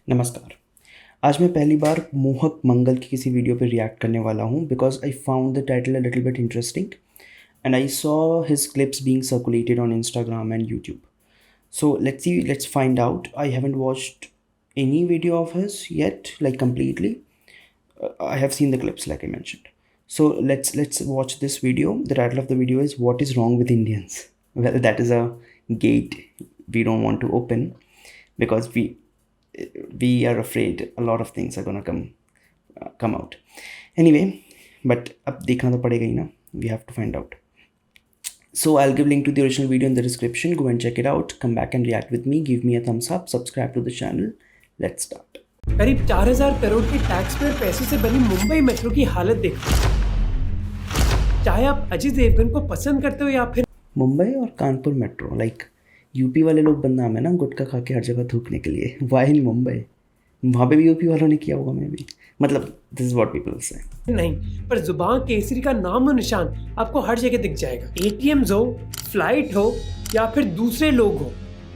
नमस्कार। आज मैं पहली बार मोहक मंगल की किसी वीडियो पे रिएक्ट करने वाला हूँ because I found the title a little bit interesting and I saw his clips being circulated on Instagram and YouTube. So let's find out. I haven't watched any video of his yet, like completely. I have seen the clips, like I mentioned. So let's watch this video. The title of the video is "What is Wrong with Indians?" Well, that is a gate we don't want to open because we are afraid a lot of things are gonna come out. Anyway, but अब देखना तो पड़ेगा ही ना. We have to find out. So I'll give link to the original video in the description. Go and check it out. Come back and react with me. Give me a thumbs up. Subscribe to the channel. Let's start. करीब 4,000 करोड़ के tax payer पैसे से बनी Mumbai metro की हालत देखो। चाहे आप अजय देवगन को पसंद करते हो या फिर मुंबई और कानपुर मेट्रो, लाइक यूपी वाले लोग बदनाम है ना गुटखा खा के हर जगह थूकने के लिए. वाई इन मुंबई? वहाँ पे भी यूपी वालों ने किया होगा. मैं भी, मतलब दिस इज व्हाट पीपल से. नहीं, पर जुबान केसरी का नाम और निशान आपको हर जगह दिख जाएगा. एटीएम्स हो, फ्लाइट हो या फिर दूसरे लोग हो,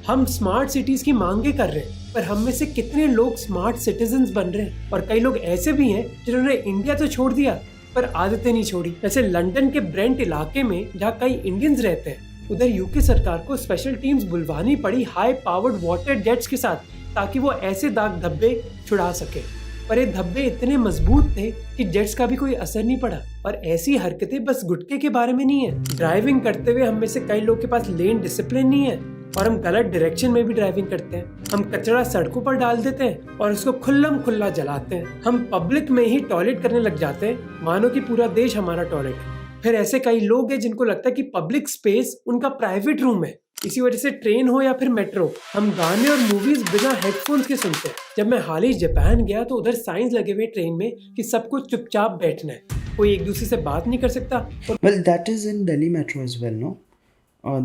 हम स्मार्ट सिटीज की मांगे कर रहे हैं, पर हम में से कितने लोग स्मार्ट सिटीजन्स बन रहे हैं? और कई लोग ऐसे भी हैं जिन्होंने इंडिया तो छोड़ दिया पर आदतें नहीं छोड़ी. जैसे लंदन के ब्रेंट इलाके में जहाँ कई इंडियंस रहते हैं, उधर यूके सरकार को स्पेशल टीम्स बुलवानी पड़ी हाई पावर्ड वाटर जेट्स के साथ, ताकि वो ऐसे दाग धब्बे छुड़ा सके. पर ये धब्बे इतने मजबूत थे कि जेट्स का भी कोई असर नहीं पड़ा. और ऐसी हरकतें बस गुटखे के बारे में नहीं है. ड्राइविंग करते हुए हम में से कई लोग के पास लेन डिसिप्लिन नहीं है और हम गलत डायरेक्शन में भी ड्राइविंग करते हैं. हम कचरा सड़कों पर डाल देते हैं और उसको खुल्लम खुल्ला जलाते हैं. हम पब्लिक में ही टॉयलेट करने लग जाते हैं, मानो कि पूरा देश हमारा टॉयलेट है. फिर ऐसे कई लोग हैं जिनको लगता है कि पब्लिक स्पेस उनका प्राइवेट रूम है. इसी वजह से ट्रेन हो या फिर मेट्रो, हम गाने और मूवीज बिना हेडफोन्स के सुनते हैं. जब मैं हाल ही जापान गया तो उधर साइंस लगे हुए ट्रेन में कि सबको चुपचाप बैठना है, कोई एक दूसरे से बात नहीं कर सकता. Well, that is in Delhi metro as well, no?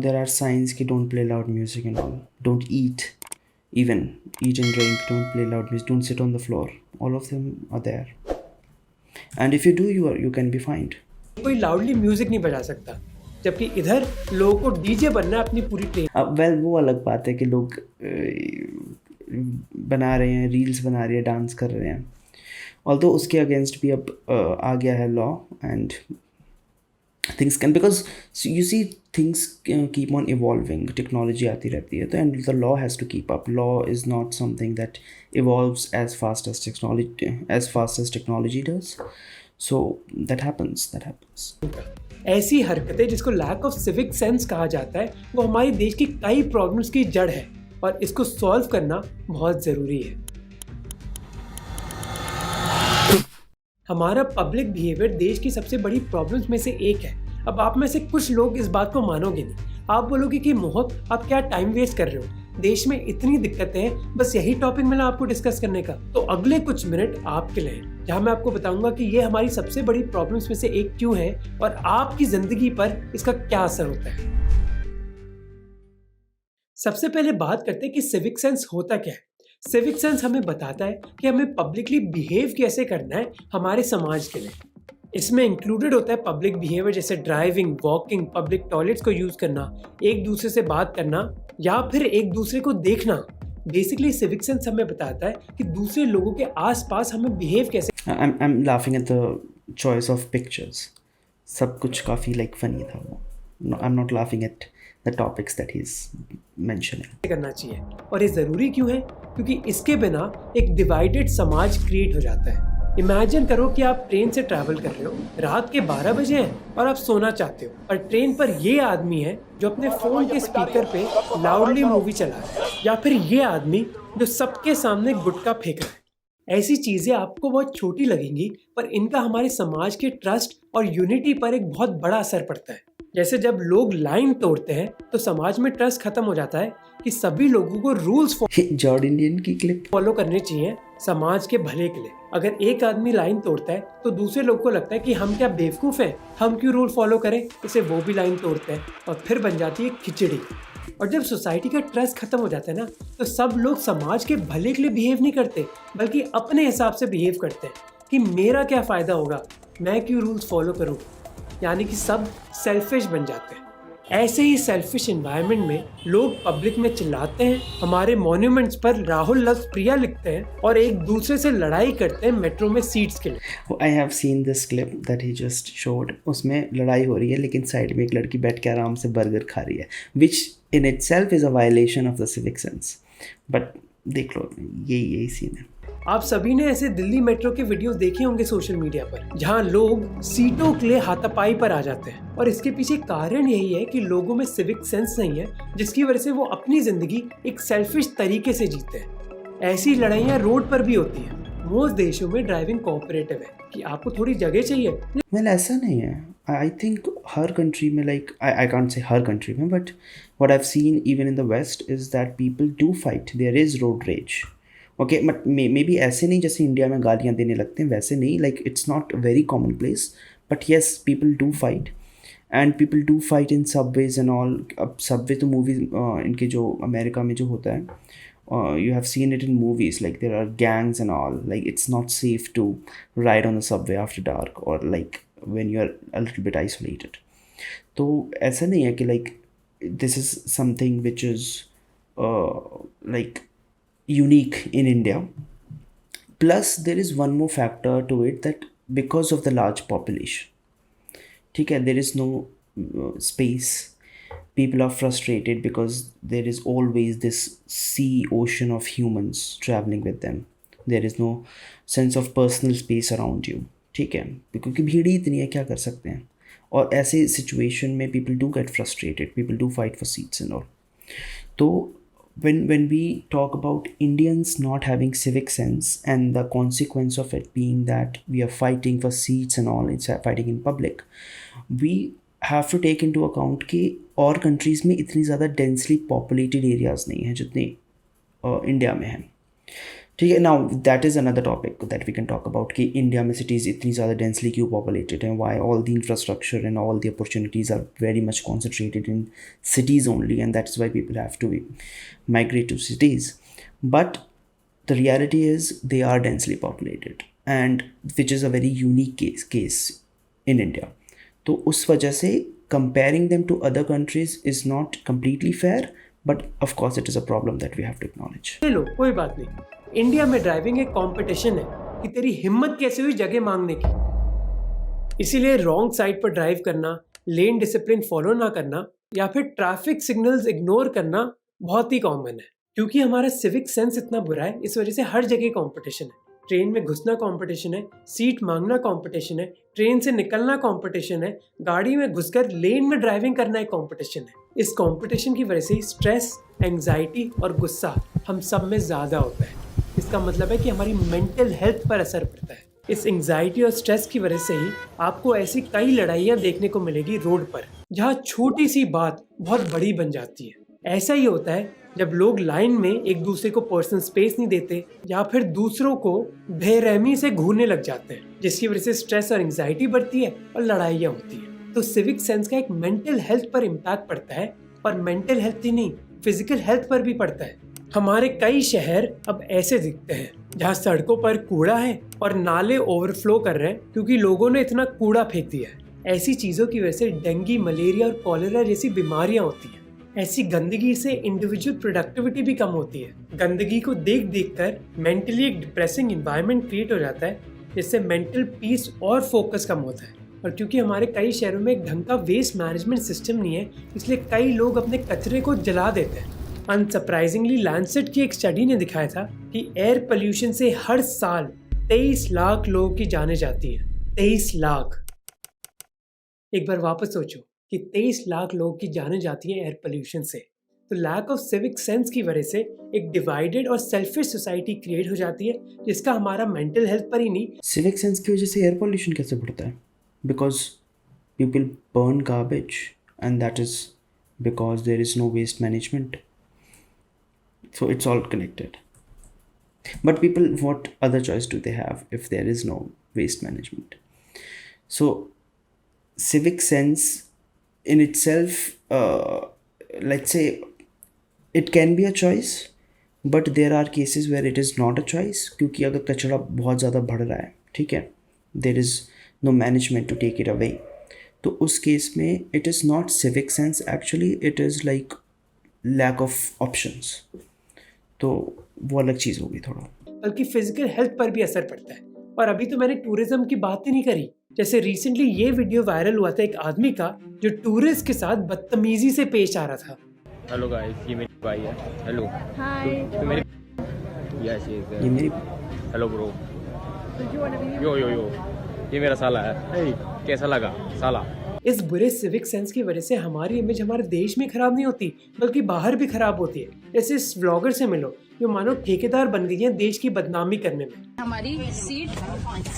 There are signs कि don't play loud music and all. Don't eat, even eat and drink. Don't play loud music. Don't sit on the floor. All of them are there. And if you do, you can be fined. कोई loudly music नहीं बजा सकता, जबकि इधर लोगों को DJ बनना है अपनी पूरी ट्रेन. अब वेल वो अलग बात है कि लोग बना रहे हैं, रील्स बना रहे हैं, डांस कर रहे हैं. ऑल्दो उसके अगेंस्ट भी अब आ गया है law and things can, because you see things keep on evolving. Technology आती रहती है तो and the law has to keep up. Law is not something that evolves as fast as technology does. So that happens. ऐसी हरकतें जिसको lack of civic sense कहा जाता है, वो हमारे देश की कई प्रॉब्लम्स की जड़ है और इसको सॉल्व करना बहुत जरूरी है. हमारा पब्लिक बिहेवियर देश की सबसे बड़ी प्रॉब्लम्स में से एक है. अब आप में से कुछ लोग इस बात को मानोगे नहीं. आप बोलोगे कि मोहक, आप क्या टाइम वेस्ट कर रहे हो, देश में इतनी दिक्कतें हैं, बस यही टॉपिक मिला आपको डिस्कस करने का. तो अगले कुछ मिनट आपके लिए, जहां मैं आपको बताऊंगा कि ये हमारी सबसे बड़ी प्रॉब्लम्स में से एक क्यों है और आपकी जिंदगी पर इसका क्या असर होता है. सबसे पहले बात करते हैं कि सिविक सेंस होता क्या है. सिविक सेंस हमें बताता है कि हमें पब्लिकली बिहेव कैसे करना है हमारे समाज के लिए. इसमें इंक्लूडेड होता है पब्लिक बिहेवियर जैसे ड्राइविंग, वॉकिंग, पब्लिक टॉयलेट्स को यूज करना, एक दूसरे से बात करना या फिर एक दूसरे को देखना. बेसिकली सिविक सेंस हमें बताता है कि दूसरे लोगों के आसपास हमें बिहेव कैसे. I'm laughing at the choice of pictures. सब कुछ काफ़ी like funny था वो. No, I'm not laughing at the topics that he's mentioning. करना चाहिए. और ये ज़रूरी क्यों है? क्योंकि इसके बिना एक डिवाइडेड समाज क्रिएट हो जाता है. इमेजिन करो कि आप ट्रेन से ट्रैवल कर रहे हो, रात के 12 बजे हैं और आप सोना चाहते हो, और ट्रेन पर ये आदमी है जो अपने फ़ोन के स्पीकर पे लाउडली मूवी चला रहा है, या फिर ये आदमी जो सबके सामने गुटखा फेंक रहा है. ऐसी चीज़ें आपको बहुत छोटी लगेंगी, पर इनका हमारे समाज के ट्रस्ट और यूनिटी पर एक बहुत बड़ा असर पड़ता है. जैसे जब लोग लाइन तोड़ते हैं तो समाज में ट्रस्ट खत्म हो जाता है कि सभी लोगों को रूल्स जॉर्ड इंडियन की क्लिप फॉलो करने चाहिए समाज के भले के लिए. अगर एक आदमी लाइन तोड़ता है तो दूसरे लोग को लगता है कि हम क्या बेवकूफ़ हैं, हम क्यों रूल फॉलो करें, इसे वो भी लाइन तोड़ते हैं और फिर बन जाती है खिचड़ी. और जब सोसाइटी का ट्रस्ट खत्म हो जाता है ना, तो सब लोग समाज के भले के लिए बिहेव नहीं करते, बल्कि अपने हिसाब से बिहेव करते हैं कि मेरा क्या फ़ायदा होगा, मैं क्यों रूल्स फॉलो करूँ. यानी कि सब सेल्फिश बन जाते हैं. ऐसे ही सेल्फिश एनवायरनमेंट में लोग पब्लिक में चिल्लाते हैं, हमारे मॉन्यूमेंट्स पर राहुल लव्स प्रिया लिखते हैं और एक दूसरे से लड़ाई करते हैं मेट्रो में सीट्स के लिए। आई have seen this clip that he just showed. उसमें लड़ाई हो रही है लेकिन साइड में एक लड़की बैठ के आराम से बर्गर खा रही है, which in itself is a violation of the civic sense. But देख लो, यही सीन है. आप सभी ने ऐसे दिल्ली मेट्रो के वीडियोस देखे होंगे सोशल मीडिया पर, जहां लोग सीटों के लिए हाथापाई पर आ जाते हैं, और इसके पीछे कारण यही है कि लोगों में सिविक सेंस नहीं है, जिसकी वजह से वो अपनी जिंदगी एक सेल्फिश तरीके से जीते हैं। ऐसी लड़ाइयाँ रोड पर भी होती हैं। मोस्ट देशों में ड्राइविंग कोऑपरेटिव है कि आपको थोड़ी जगह चाहिए। वेल ऐसा नहीं है. आई थिंक हर कंट्री में, लाइक आई कांट से हर कंट्री में, but what I have seen even in the west is that people do fight. There is road rage. Okay, but maybe ऐसे नहीं जैसे इंडिया में गालियाँ देने लगते हैं, वैसे नहीं. Like it's not very common place, but yes people do fight. And people do fight in subways and all. अब सबवे तो मूवीज इनके जो अमेरिका में जो होता है, you have seen it in movies, like there are gangs and all. Like it's not safe to ride on the subway after dark, or like when you're a little bit isolated. तो ऐसा नहीं है कि like this is something which is like unique in India. Plus there is one more factor to it, that because of the large population, ठीक है, there is no space. People are frustrated because there is always this sea ocean of humans traveling with them. There is no sense of personal space around you. ठीक है, क्योंकि भीड़ ही इतनी है, क्या कर सकते हैं. और ऐसे सिचुएशन में people do get frustrated, people do fight for seats and all. तो when we talk about Indians not having civic sense and the consequence of it being that we are fighting for seats and all, it's fighting in public, we have to take into account कि और countries में इतनी ज़्यादा densely populated areas नहीं हैं जितने India में हैं. ठीक है, now that is another topic that we can talk about कि इंडिया में सिटीज़ इतनी ज़्यादा डेंसली क्यों पॉपुलेटेड हैं, why all the infrastructure and all the opportunities are very much concentrated in cities only, and that's why people have to migrate to cities. But the reality is they are densely populated, and which is a very unique case in India. तो उस वजह से comparing them to other countries is not completely fair, but of course it is a problem that we have to acknowledge. चलो कोई बात नहीं, India में driving एक कंपटीशन है कि तेरी हिम्मत कैसे हुई जगह मांगने की। इसीलिए रॉन्ग साइड पर ड्राइव करना, लेन डिसिप्लिन फॉलो ना करना या फिर ट्रैफिक सिग्नल्स इग्नोर करना बहुत ही कॉमन है। क्योंकि हमारा सिविक सेंस इतना बुरा है, इस वजह से हर जगह कंपटीशन है। ट्रेन में घुसना कंपटीशन है, सीट मांगना कंपटीशन है, ट्रेन से निकलना कंपटीशन है, गाड़ी में घुसकर लेन में ड्राइविंग करना एक कंपटीशन है। इस कंपटीशन की वजह से स्ट्रेस, एंजाइटी और गुस्सा हम सब में ज़्यादा होता है। इसका मतलब है कि हमारी मेंटल हेल्थ पर असर पड़ता है। इस एंजाइटी और स्ट्रेस की वजह से ही आपको ऐसी कई लड़ाइयाँ देखने को मिलेगी रोड पर, जहाँ छोटी सी बात बहुत बड़ी बन जाती है। ऐसा ही होता है जब लोग लाइन में एक दूसरे को पर्सनल स्पेस नहीं देते या फिर दूसरों को बेरहमी से घूरने लग जाते हैं, जिसकी वजह से स्ट्रेस और एंजाइटी बढ़ती है और लड़ाइयाँ होती है। तो सिविक सेंस का एक मेंटल हेल्थ पर इम्पैक्ट पड़ता है, और मेंटल हेल्थ ही नहीं, फिजिकल हेल्थ पर भी पड़ता है। हमारे कई शहर अब ऐसे दिखते हैं जहाँ सड़कों पर कूड़ा है और नाले ओवरफ्लो कर रहे हैं क्योंकि लोगों ने इतना कूड़ा फेंक दिया है। ऐसी चीज़ों की वजह से डेंगू, मलेरिया और कॉलेरा जैसी बीमारियाँ होती हैं। ऐसी गंदगी से इंडिविजुअल प्रोडक्टिविटी भी कम होती है। गंदगी को देख देख कर मेंटली एक डिप्रेसिंग इन्वायरमेंट क्रिएट हो जाता है, जिससे मेंटल पीस और फोकस कम होता है। और क्योंकि हमारे कई शहरों में एक ढंग का वेस्ट मैनेजमेंट सिस्टम नहीं है, इसलिए कई लोग अपने कचरे को जला देते हैं। अनसरप्राइजिंगली लैंडसेट की एक स्टडी ने दिखाया था कि एयर पोल्यूशन से हर साल 23 लाख लोगों की जानें जाती हैं। 23 लाख। एक बार वापस सोचो कि 23 लाख लोगों की जानें जाती हैं एयर पोल्यूशन से। तो लैक ऑफ सिविक सेंस की वजह से एक डिवाइडेड और सेल्फिश सोसाइटी क्रिएट हो जाती है, जिसका हमारा मेंटल हेल्थ पर ही नहीं। सिविक सेंस की वजह से एयर पोल्यूशन कैसे बढ़ता है? Because people burn garbage, and that is because there is no waste management. So it's all connected. But people, what other choice do they have if there is no waste management? So civic sense in itself, let's say it can be a choice, but there are cases where it is not a choice. क्योंकि अगर कचरा बहुत ज़्यादा बढ़ रहा है, ठीक है, there is no management to take it away. तो उस केस में it is not civic sense, actually it is like lack of options. तो वो अलग चीज़ होगी थोड़ा। बल्कि फिजिकल हेल्थ पर भी असर पड़ता है। और अभी तो मैंने टूरिज्म की बात ही नहीं करी। जैसे रिसेंटली ये वीडियो वायरल हुआ था एक आदमी का जो टूरिस्ट के साथ बदतमीजी से पेश आ रहा था। हेलो गाइस, ये मेरी भाई है। Hello Hi. तो मेरी यस ये मेरी hello bro. Did you want a video? यो यो यो ये मेरा साला है। हे, कैसा लगा साला? इस बुरे सिविक सेंस की वजह से हमारी इमेज हमारे देश में खराब नहीं होती बल्कि बाहर भी खराब होती है। जैसे इस व्लॉगर से मिलो जो मानो ठेकेदार बन गई है देश की बदनामी करने में। हमारी सीट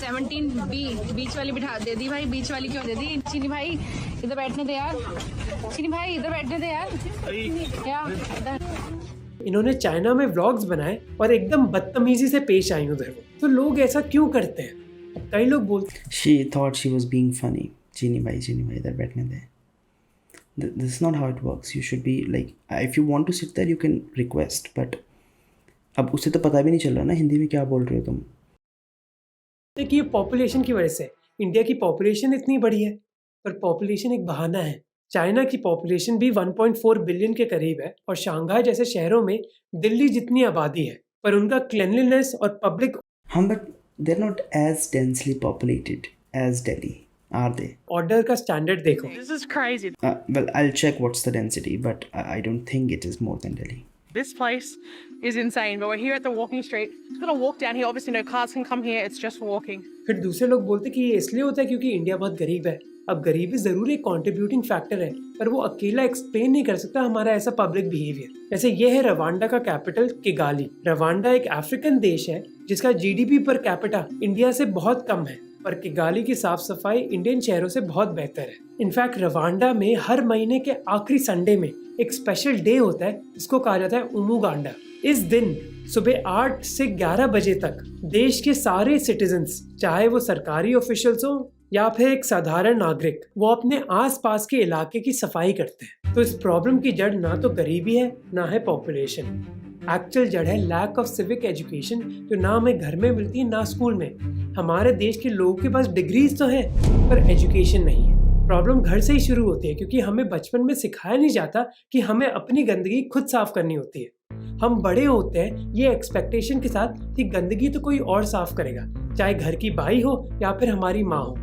17B बीच वाली बिठा दे दी भाई। बीच वाली क्यों दे दी? चीनी भाई इधर बैठने दे यार। चीनी भाई इधर बैठने दे यार। क्या इधर? इन्होंने चाइना में व्लॉग्स बनाए और एकदम बदतमीजी से पेश आई उधर वो। तो लोग ऐसा क्यों करते हैं? कई लोग बोलते she thought she was being funny. चीनी भाई इधर बैठने दे। This is not how it works. You should be like, if you want to sit there you can request, but अब उसे तो पता भी नहीं चल रहा ना हिंदी में क्या बोल रहे हो तुम। हैं कि ये पॉपुलेशन की वजह से इंडिया की पॉपुलेशन इतनी बड़ी है, पर पॉपुलेशन एक बहाना है। चाइना की पॉपुलेशन भी 1.4 बिलियन के करीब है और शंघाई जैसे शहरों में दिल्ली जितनी आबादी है, पर उनका क्लीनलीनेस और पब्लिक हाँ, but they are not as densely populated as Delhi, are they? Order का स्टैंडर्ड देखो। This is crazy. Well, I'll check what's the density, but I don't think it is more than Delhi. This place is insane, but we're here at the walking street. Just gonna walk down here. Obviously, no cars can come here. It's just walking. फिर दूसरे लोग बोलते कि ये इसलिए होता है क्योंकि इंडिया बहुत गरीब है। अब गरीबी जरूर एक कंट्रीब्यूटिंग फैक्टर है, पर वो अकेला एक्सप्लेन नहीं कर सकता हमारा ऐसा पब्लिक बिहेवियर। जैसे ये है रवांडा का कैपिटल किगाली। रवांडा एक अफ्रीकन देश है जिसका जीडीपी पर कैपिटा इंडिया से बहुत कम है, पर किगाली की साफ सफाई इंडियन शहरों से बहुत बेहतर है। इनफैक्ट रवांडा में हर महीने के आखिरी संडे में एक स्पेशल डे होता है जिसको कहा जाता है उमुगांडा। इस दिन सुबह 8 से 11 बजे तक देश के सारे सिटीजन्स, चाहे वो सरकारी ऑफिशियल्स हो या फिर एक साधारण नागरिक, वो अपने आसपास के इलाके की सफाई करते हैं। तो इस प्रॉब्लम की जड़ ना तो गरीबी है ना है पॉपुलेशन। एक्चुअल जड़ है लैक ऑफ सिविक एजुकेशन, जो ना हमें घर में मिलती है ना स्कूल में। हमारे देश के लोगों के पास डिग्रीज तो हैं पर एजुकेशन नहीं है। प्रॉब्लम घर से ही शुरू होती है क्योंकि हमें बचपन में सिखाया नहीं जाता कि हमें अपनी गंदगी खुद साफ करनी होती है। हम बड़े होते हैं ये एक्सपेक्टेशन के साथ कि गंदगी तो कोई और साफ करेगा, चाहे घर की बाई हो या फिर हमारी माँ हो।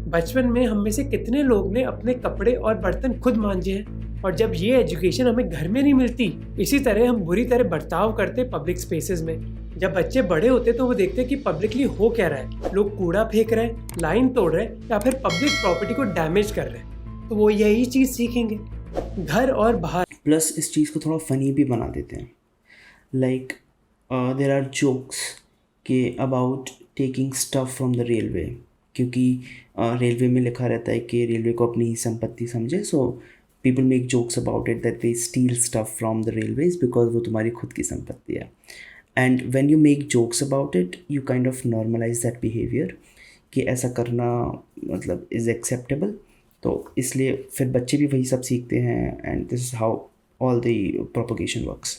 बचपन में हम में से कितने लोग ने अपने कपड़े और बर्तन खुद मांजे हैं, और जब ये एजुकेशन हमें घर में नहीं मिलती, इसी तरह हम बुरी तरह बर्ताव करते पब्लिक स्पेसेस में। जब बच्चे बड़े होते तो वो देखते कि पब्लिकली हो क्या रहा है, लोग कूड़ा फेंक रहे हैं, लाइन तोड़ रहे हैं या फिर पब्लिक प्रॉपर्टी को डैमेज कर रहे हैं, तो वो यही चीज़ सीखेंगे घर और बाहर। प्लस इस चीज़ को थोड़ा फ़नी भी बना देते हैं। लाइक देर आर जोक्स के about taking stuff from the railway, क्योंकि रेलवे में लिखा रहता है कि रेलवे को अपनी ही संपत्ति समझे। So people make jokes about it that they steal stuff from the railways because वो तुम्हारी खुद की संपत्ति है। And when you make jokes about it you kind of normalise that behaviour कि ऐसा करना मतलब इज़ एक्सेप्टेबल। तो इसलिए फिर बच्चे भी वही सब सीखते हैं, and this is how all the propagation works.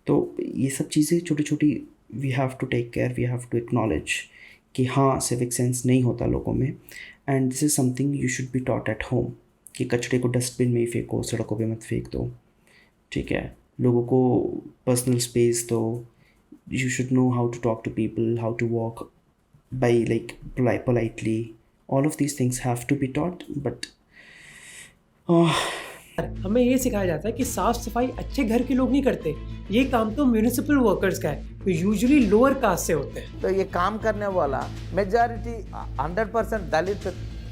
तो ये सब चीज़ें छोटी छोटी we have to take care, we have to acknowledge कि हाँ सिविक सेंस नहीं होता लोगों में, and this is something you should be taught at home कि कचरे को डस्टबिन में ही फेंको, सड़कों पे मत फेंक दो, ठीक है। लोगों को पर्सनल स्पेस दो, you should know how to talk to people, how to walk by like politely. All of these things have to be taught, but हमें ये सिखाया जाता है कि साफ सफाई अच्छे घर के लोग नहीं करते, ये काम तो म्यूनिसिपल वर्कर्स का है, जो यूजुअली लोअर कास्ट से होते हैं। तो ये काम करने वाला मेजॉरिटी 100% दलित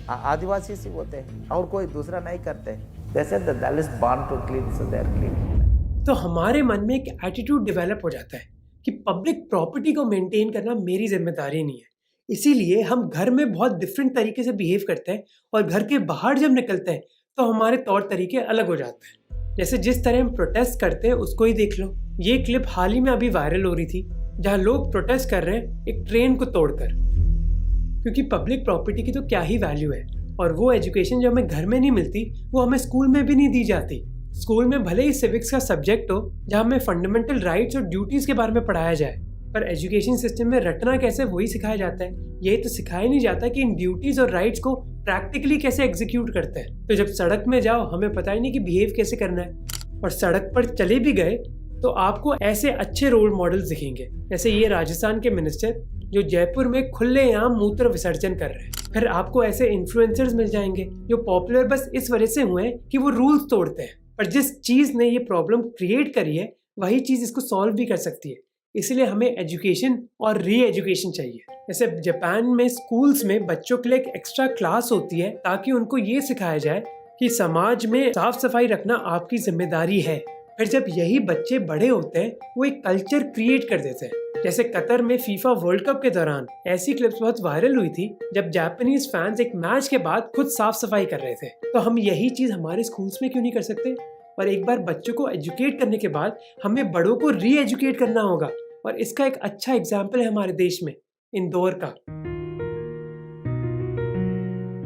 आदिवासी से होते हैं और कोई दूसरा नहीं करते। जैसे the Dalit born to clean, so they are clean. तो हमारे मन में एक एटीट्यूड डेवलप हो जाता है कि पब्लिक प्रॉपर्टी को मेंटेन करना मेरी जिम्मेदारी नहीं है। इसीलिए हम घर में बहुत डिफरेंट तरीके से बिहेव करते हैं और घर के बाहर जब निकलते हैं तो हमारे तौर तरीके अलग हो जाते हैं। जैसे जिस तरह हम प्रोटेस्ट करते हैं उसको ही देख लो। ये क्लिप हाल ही में अभी वायरल हो रही थी जहाँ लोग प्रोटेस्ट कर रहे हैं एक ट्रेन को तोड़कर, क्योंकि पब्लिक प्रॉपर्टी की तो क्या ही वैल्यू है, और वो एजुकेशन जो हमें घर में नहीं मिलती वो हमें स्कूल में भी नहीं दी जाती। स्कूल में भले ही सिविक्स का सब्जेक्ट हो जहाँ हमें फंडामेंटल राइट्स और ड्यूटीज़ के बारे में पढ़ाया जाए, पर एजुकेशन सिस्टम में रटना कैसे वही सिखाया जाता है। यही तो सिखाया नहीं जाता कि इन ड्यूटीज़ और राइट्स को प्रैक्टिकली कैसे एग्जीक्यूट करते हैं। तो जब सड़क में जाओ हमें पता ही नहीं कि बिहेव कैसे करना है, और सड़क पर चले भी गए तो आपको ऐसे अच्छे रोल मॉडल्स दिखेंगे, जैसे ये राजस्थान के मिनिस्टर जो जयपुर में खुलेआम मूत्र विसर्जन कर रहे हैं। फिर आपको ऐसे इन्फ्लुएंसर्स मिल जाएंगे जो पॉपुलर बस इस वजह से हुए हैं कि वो रूल्स तोड़ते हैं, पर जिस चीज ने ये प्रॉब्लम क्रिएट करी है वही चीज इसको सॉल्व भी कर सकती है। इसलिए हमें एजुकेशन और री एजुकेशन चाहिए। जैसे जापान में स्कूल्स में बच्चों के लिए एक एक्स्ट्रा क्लास होती है ताकि उनको ये सिखाया जाए कि समाज में साफ सफाई रखना आपकी जिम्मेदारी है। फिर जब यही बच्चे बड़े होते हैं वो एक कल्चर क्रिएट कर देते हैं। जैसे कतर में फीफा वर्ल्ड कप के दौरान ऐसी क्लिप्स बहुत वायरल हुई थी जब जापानीज फैंस एक मैच के बाद खुद साफ सफाई कर रहे थे। तो हम यही चीज हमारे स्कूल्स में क्यों नहीं कर सकते? और एक बार बच्चों को एजुकेट करने के बाद हमें बड़ों को री एजुकेट करना होगा, और इसका एक अच्छा एग्जाम्पल है हमारे देश में इंदौर का।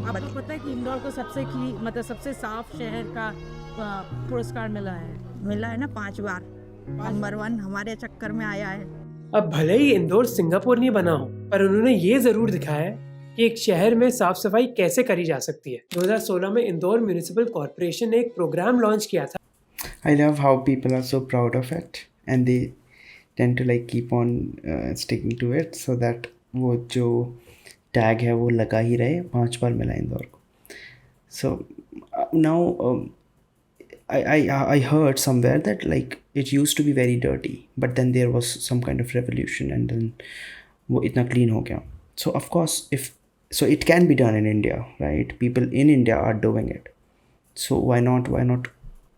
आपको पता है कि इंदौर को सबसे साफ शहर का पुरस्कार मिला है ना 5 बार। नंबर 1 हमारे चक्कर में आया है। अब भले ही इंदौर सिंगापुर नहीं बना हो, पर उन्होंने ये जरूर दिखाया है कि एक शहर में साफ सफाई कैसे करी जा सकती है। 2016 में इंदौर म्यूनिसिपल कॉर्पोरेशन ने एक प्रोग्राम लॉन्च किया था। I love how people are so proud of it and they tend to like keep on sticking to it so that वो जो टैग है वो लगा ही रहे। 5 बार मिला इंदौर को। So now I heard somewhere that like it used to be very dirty, but then there was some kind of revolution and then वो इतना clean हो गया। So of course it can be done in India, right? People in India are doing it. So why not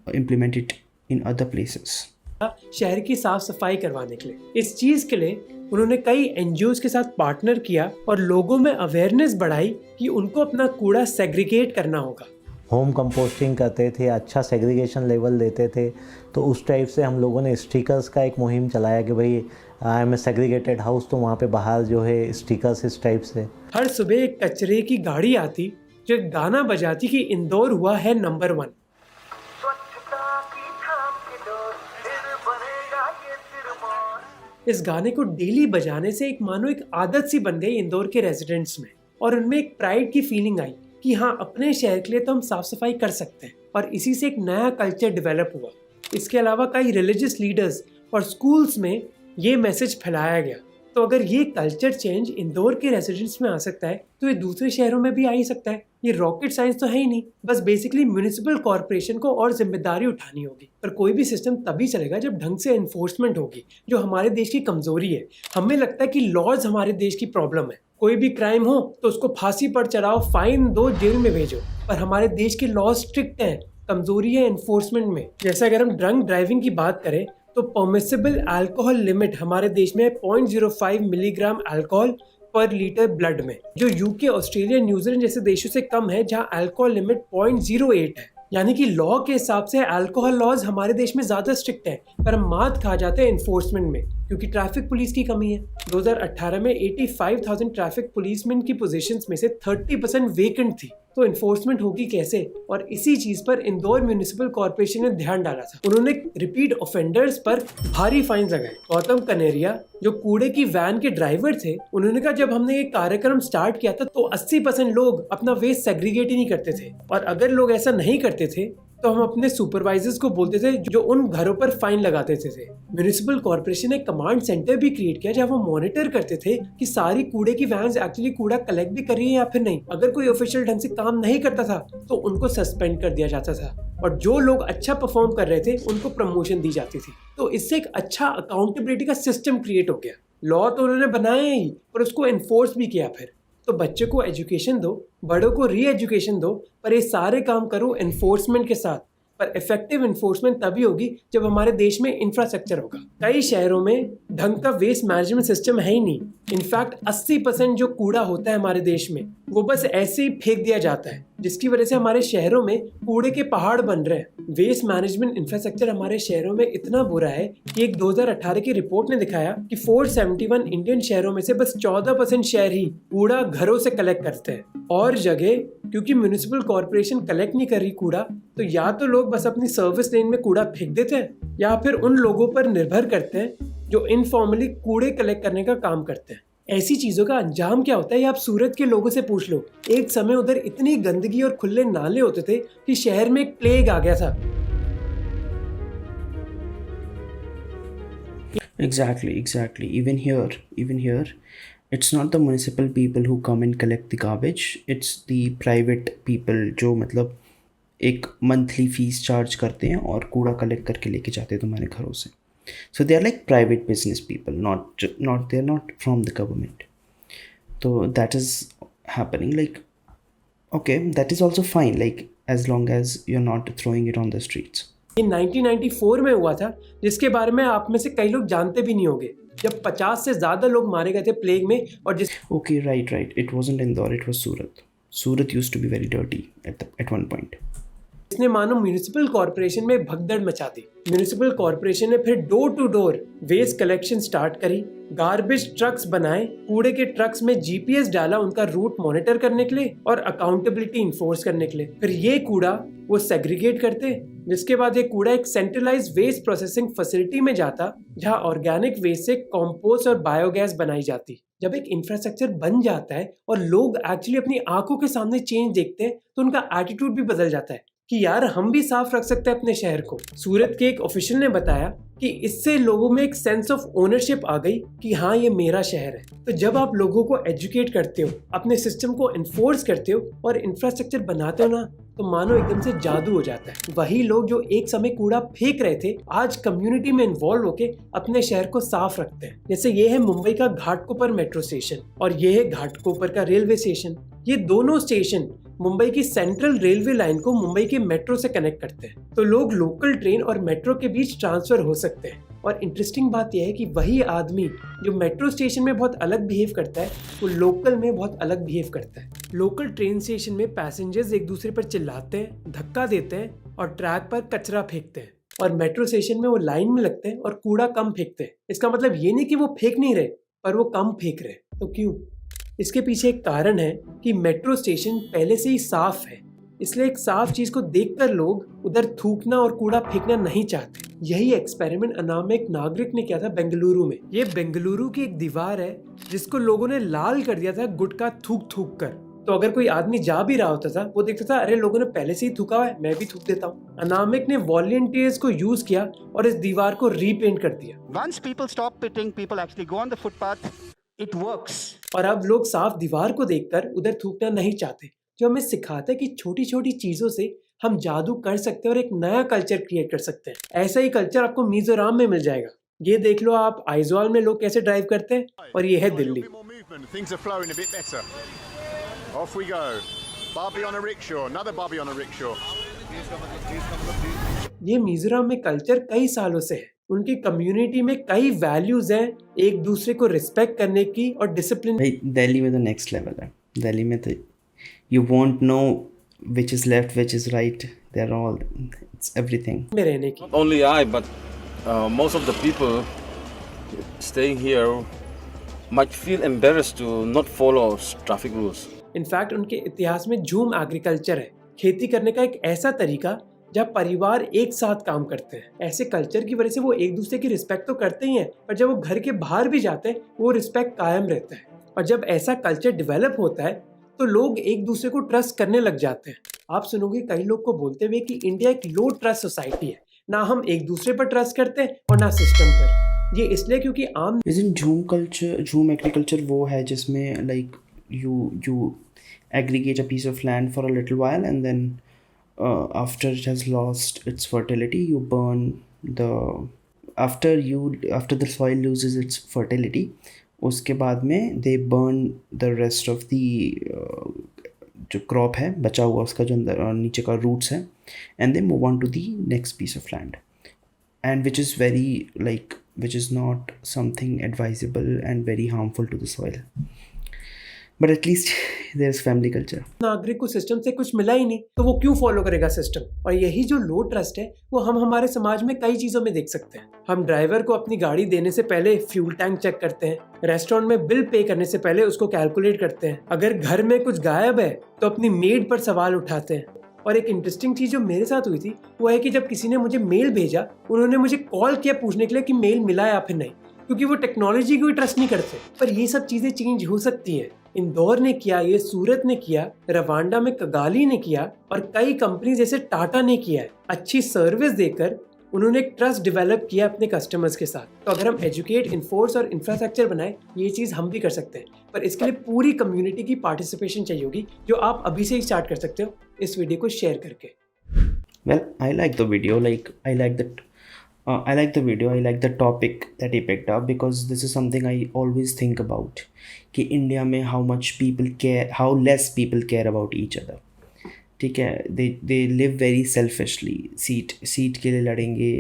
implement it in other places? शहर की साफ सफाई करवाने के लिए, इस चीज के लिए उन्होंने कई एनजीओज के साथ पार्टनर किया और लोगों में अवेयरनेस बढ़ाई कि उनको अपना कूड़ा सेग्रीगेट करना होगा। होम कंपोस्टिंग करते थे, अच्छा सेग्रीगेशन लेवल देते थे। तो उस टाइप से हम लोगों ने स्टिकर्स का एक मुहिम चलाया कि भाई I am a segregated house, तो वहाँ पे बाहर जो है स्टिकर्स इस टाइप से। हर सुबह एक कचरे की गाड़ी आती जो एक गाना बजाती कि इंदौर हुआ है नंबर 1। इस गाने को डेली बजाने से एक मानो एक आदत सी बन गई इंदौर के रेजिडेंट्स में, और उनमें एक प्राइड की फीलिंग आई कि हाँ, अपने शहर के लिए तो हम साफ सफाई कर सकते हैं, और इसी से एक नया कल्चर डेवलप हुआ। इसके अलावा कई रिलीजियस लीडर्स और स्कूल्स में ये मैसेज फैलाया गया। तो अगर ये कल्चर चेंज इंदौर के रेजिडेंट्स में आ सकता है तो ये दूसरे शहरों में भी आ ही सकता है। ये रॉकेट साइंस तो है ही नहीं, बस बेसिकली म्यूनिसिपल कॉर्पोरेशन को और जिम्मेदारी उठानी होगी। पर कोई भी सिस्टम तभी चलेगा जब ढंग से एनफोर्समेंट होगी, जो हमारे देश की कमजोरी है। हमें लगता है कि लॉज हमारे देश की प्रॉब्लम है, कोई भी क्राइम हो तो उसको फांसी पर चढ़ाओ, फाइन दो, जेल में भेजो। पर हमारे देश के लॉ स्ट्रिक्ट हैं, कमजोरी है एनफोर्समेंट में। जैसे अगर हम ड्रंक ड्राइविंग की बात करें तो परमिसिबल अल्कोहल लिमिट हमारे देश में 0.05 मिलीग्राम अल्कोहल पर लीटर ब्लड में, जो यूके, ऑस्ट्रेलिया, न्यूजीलैंड जैसे देशों से कम है जहां अल्कोहल लिमिट 0.08 है। यानी कि लॉ के हिसाब से अल्कोहल लॉज हमारे देश में ज्यादा स्ट्रिक्ट है, पर हम मात खा जाते हैं एनफोर्समेंट में क्योंकि ट्रैफिक पुलिस की कमी है। 2018 में 85,000 ट्रैफिक पुलिसमैन की पोजीशंस में से 30% वेकेंट थी। तो एनफोर्समेंट होगी कैसे? और इसी चीज पर इंदौर म्यूनिसिपल कॉर्पोरेशन ने ध्यान डाला था। उन्होंने रिपीट ऑफेंडर्स पर भारी फाइन लगाए। गौतम कनेरिया जो कूड़े की वैन के ड्राइवर थे, उन्होंने कहा जब हमने ये कार्यक्रम स्टार्ट किया था तो 80% लोग अपना वेस्ट सेग्रीगेट ही नहीं करते थे, और अगर लोग ऐसा नहीं करते थे तो हम अपने सुपरवाइजर्स को बोलते थे जो उन घरों पर फाइन लगाते थे। म्यूनिसिपल कॉर्पोरेशन ने कमांड सेंटर भी क्रिएट किया जहाँ वो मॉनिटर करते थे कि सारी कूड़े की वैन्स एक्चुअली कूड़ा कलेक्ट भी कर रही है या फिर नहीं। अगर कोई ऑफिशियल ढंग से काम नहीं करता था तो उनको सस्पेंड कर दिया जाता था, और जो लोग अच्छा परफॉर्म कर रहे थे उनको प्रमोशन दी जाती थी। तो इससे एक अच्छा अकाउंटेबिलिटी का सिस्टम क्रिएट हो गया। लॉ तो उन्होंने बनाया ही, पर उसको एनफोर्स भी किया। फिर तो बच्चों को एजुकेशन दो, बड़ों को री एजुकेशन दो, पर ये सारे काम करो एनफोर्समेंट के साथ। पर इफेक्टिव एनफोर्समेंट तभी होगी जब हमारे देश में इंफ्रास्ट्रक्चर होगा। कई शहरों में ढंग का वेस्ट मैनेजमेंट सिस्टम है ही नहीं। इनफैक्ट 80% जो कूड़ा होता है हमारे देश में वो बस ऐसे ही फेंक दिया जाता है, जिसकी वजह से हमारे शहरों में कूड़े के पहाड़ बन रहे हैं। वेस्ट मैनेजमेंट इंफ्रास्ट्रक्चर हमारे शहरों में इतना बुरा है कि एक 2018 की रिपोर्ट ने दिखाया कि 471 इंडियन शहरों में से बस 14% शहर ही कूड़ा घरों से कलेक्ट करते हैं। और जगह क्योंकि म्यूनिसिपल कॉर्पोरेशन कलेक्ट नहीं कर रही कूड़ा, तो या तो लोग बस अपनी सर्विस लेन में कूड़ा फेंक देते हैं या फिर उन लोगों पर निर्भर करते हैं जो इनफॉर्मली कूड़े कलेक्ट करने का काम करते हैं। ऐसी चीजों का अंजाम क्या होता है ये आप सूरत के लोगों से पूछ लो। एक समय उधर इतनी गंदगी और खुले नाले होते थे कि शहर में एक प्लेग आ गया था। Exactly. Even here, it's not the municipal people who come and collect the garbage. It's the private people जो मतलब एक monthly fees charge करते हैं और कूड़ा collect करके लेके जाते हैं तुम्हारे घरों से. So they are like private business people, they're not from the government. So that is happening. Like, okay, that is also fine. Like as long as you're not throwing it on the streets. ये 1994 में हुआ था, जिसके बारे में आप में से कई लोग जानते भी नहीं होंगे, जब 50 से ज्यादा लोग मारे गए थे प्लेग में। और Okay, right. It wasn't Indore, it was Surat. Surat used to be very dirty at one point. इसने मानो म्यूनिसिपल कॉर्पोरेशन में भगदड़ मचा दी। म्यूनिसिपल कॉर्पोरेशन ने फिर door to door waste collection start करी, गार्बेज ट्रक्स बनाए, कूड़े के ट्रक्स में जीपीएस डाला उनका रूट मॉनिटर करने के लिए और अकाउंटेबिलिटी इन्फोर्स करने के लिए। फिर ये कूड़ा वो सेग्रीगेट करते, जिसके बाद ये कूड़ा एक सेंट्रलाइज्ड वेस्ट प्रोसेसिंग फैसिलिटी में जाता, जहां ऑर्गेनिक वेस्ट से कंपोस्ट और बायोगैस बनाई जाती। जब एक इंफ्रास्ट्रक्चर बन जाता है और लोग एक्चुअली अपनी आंखों के सामने चेंज देखते हैं तो उनका एटीट्यूड भी बदल जाता है कि यार हम भी साफ रख सकते हैं अपने शहर को। सूरत के एक ऑफिशियल ने बताया कि इससे लोगों में एक सेंस ऑफ ओनरशिप आ गई कि हाँ ये मेरा शहर है। तो जब आप लोगों को एजुकेट करते हो, अपने सिस्टम को इन्फोर्स करते हो और इंफ्रास्ट्रक्चर बनाते हो ना, तो मानो एकदम से जादू हो जाता है। वही लोग जो एक समय कूड़ा फेंक रहे थे आज कम्युनिटी में इन्वॉल्व होके अपने शहर को साफ रखते हैं। जैसे ये है मुंबई का घाटकोपर मेट्रो स्टेशन और ये है घाटकोपर का रेलवे स्टेशन। ये दोनों स्टेशन मुंबई की सेंट्रल रेलवे लाइन को मुंबई के मेट्रो से कनेक्ट करते हैं, तो लोग लोकल ट्रेन और मेट्रो के बीच ट्रांसफर हो सकते हैं। और इंटरेस्टिंग बात यह है कि वही आदमी जो मेट्रो स्टेशन में बहुत अलग बिहेव करता है वो लोकल में बहुत अलग बिहेव करता है। लोकल ट्रेन स्टेशन में पैसेंजर्स एक दूसरे पर चिल्लाते हैं, धक्का देते हैं और ट्रैक पर कचरा फेंकते हैं, और मेट्रो स्टेशन में वो लाइन में लगते हैं और कूड़ा कम फेंकते हैं। इसका मतलब ये नहीं कि वो फेंक नहीं रहे, पर वो कम फेंक रहे। तो क्यों? इसके पीछे एक कारण है कि मेट्रो स्टेशन पहले से ही साफ है, इसलिए एक साफ चीज को देखकर लोग उधर थूकना और कूड़ा फेंकना नहीं चाहते। यही एक्सपेरिमेंट अनाम एक नागरिक ने किया था बेंगलुरु में। ये बेंगलुरु की एक दीवार है जिसको लोगों ने लाल कर दिया था गुटखा थूक थूक कर। तो अगर कोई आदमी जा भी रहा होता था वो देखता था अरे लोगों ने पहले से ही थूका हुआ है, मैं भी थूक देता हूँ। अनामिक ने वॉलंटियर्स को यूज किया और इस दीवार को रीपेंट कर दिया। Once people stop pitting, people actually go on the footpath. It works. और अब लोग साफ दीवार को देखकर उधर थूकना नहीं चाहते, जो हमें सिखाता है कि छोटी छोटी चीजों से हम जादू कर सकते हैं और एक नया कल्चर क्रिएट कर सकते हैं। ऐसा ही कल्चर आपको मिजोरम में मिल जाएगा। ये देख लो आप आइजोल में लोग कैसे ड्राइव करते हैं, और ये है Delhi. Things are flowing a bit better. Off we go. Barbie on a rickshaw, another Barbie on a rickshaw. ये मिजोरम में कल्चर कई सालों से है। उनकी कम्युनिटी में कई वैल्यूज हैं, एक दूसरे को रिस्पेक्ट करने की और डिसिप्लिन। दिल्ली में तो नेक्स्ट लेवल है। दिल्ली में तो you won't know which is left, which is right. They're all, it's everything. में रहने की। Not only I, but most of the people staying here might feel embarrassed to not follow traffic rules. In fact उनके इतिहास में झूम agriculture है, खेती करने का एक ऐसा तरीका जब परिवार एक साथ काम करते हैं। ऐसे कल्चर की वजह से वो एक दूसरे की रिस्पेक्ट तो करते ही हैं, पर जब वो घर के बाहर भी जाते हैं वो रिस्पेक्ट कायम रहता है। और जब ऐसा कल्चर डेवलप होता है तो लोग एक दूसरे को ट्रस्ट करने लग जाते हैं। आप सुनोगे कई लोग को बोलते हुए कि इंडिया एक लो ट्रस्ट सोसाइटी है, ना हम एक दूसरे पर ट्रस्ट करते हैं और ना सिस्टम पर। ये इसलिए क्योंकि आम झूम कल्चर, झूम एग्रीकल्चर वो है जिसमें like you aggregate a piece of land for a little while and then after it has lost its fertility you burn the after the soil loses its fertility उसके बाद में they burn the rest of the जो crop है बचा हुआ उसका जो अंदर नीचे का रूट्स है and they move on to the next piece of land and which is very like which is not something advisable and very harmful to the soil. But at least there is family culture. नागरिक को system से कुछ मिला ही नहीं तो वो क्यों follow करेगा सिस्टम? और यही जो लो ट्रस्ट है वो हम हमारे समाज में कई चीजों में देख सकते हैं। हम ड्राइवर को अपनी गाड़ी देने से पहले फ्यूल टैंक चेक करते हैं, रेस्टोरेंट में बिल पे करने से पहले उसको कैलकुलेट करते हैं, अगर घर में कुछ गायब है तो अपनी मेड पर सवाल उठाते हैं। और एक इंटरेस्टिंग चीज जो मेरे साथ हुई थी वो है कि जब किसी ने मुझे मेल भेजा, उन्होंने मुझे कॉल किया पूछने के लिए कि मेल मिला या फिर नहीं, क्योंकि वो टेक्नोलॉजी को ट्रस्ट नहीं करते। पर ये सब चीजें चेंज हो सकती हैं। इंदौर ने किया, ये सूरत ने किया, रवांडा में कगाली ने किया और कई कंपनी जैसे टाटा ने किया है। अच्छी सर्विस देकर उन्होंने एक ट्रस्ट डेवलप किया अपने कस्टमर्स के साथ। तो अगर हम एजुकेट, इन्फोर्स और इंफ्रास्ट्रक्चर बनाए, ये चीज़ हम भी कर सकते हैं। पर इसके लिए पूरी कम्युनिटी की पार्टिसिपेशन चाहिए होगी, जो आप अभी से ही स्टार्ट कर सकते हो इस वीडियो को शेयर करके। Well, I like the video. I like that. I like the video. I like the topic that he picked up because this is something I always think about. कि India में how much people care, how less people care about each other. ठीक है, they live very selfishly. Seat के लिए लड़ेंगे.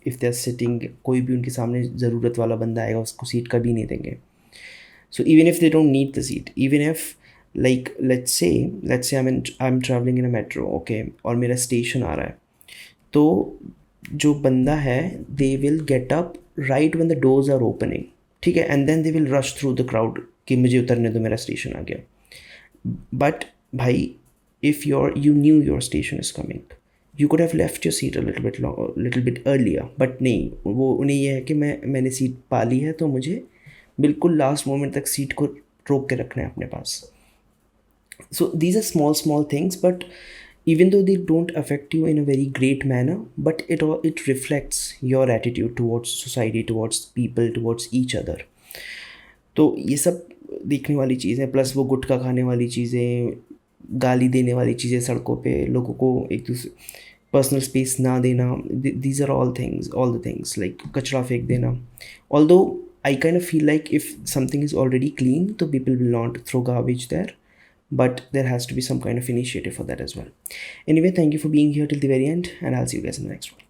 if they're sitting, कोई भी उनके सामने ज़रूरत वाला बंदा आएगा उसको सीट कभी नहीं देंगे. So even if they don't need the seat, even if like let's say I'm traveling in a metro, okay, और मेरा स्टेशन आ रहा है, तो जो बंदा है they will get up right when the doors are opening, ठीक है, and then they will rush through the crowd कि मुझे उतरने दो, मेरा स्टेशन आ गया. But भाई, if you knew your station is coming, you could have left your seat a little bit earlier, but नहीं, वो उन्हें ये है कि मैंने सीट पा ली है तो मुझे बिल्कुल लास्ट मोमेंट तक सीट को रोक के रखना है अपने पास. So these are small things, but even though they don't affect you in a very great manner, but it reflects your attitude towards society, towards people, towards each other. तो ये सब देखने वाली चीज़ें, प्लस वो गुटखा खाने वाली चीज़ें, गाली देने वाली चीज़ें सड़कों पे, लोगों को एक दूसरे पर्सनल स्पेस ना देना, these are all the things like कचरा फेंक देना. Although I kind of feel like if something is already clean, so people will not throw garbage there, but there has to be some kind of initiative for that as well. Anyway, thank you for being here till the very end, and I'll see you guys in the next one.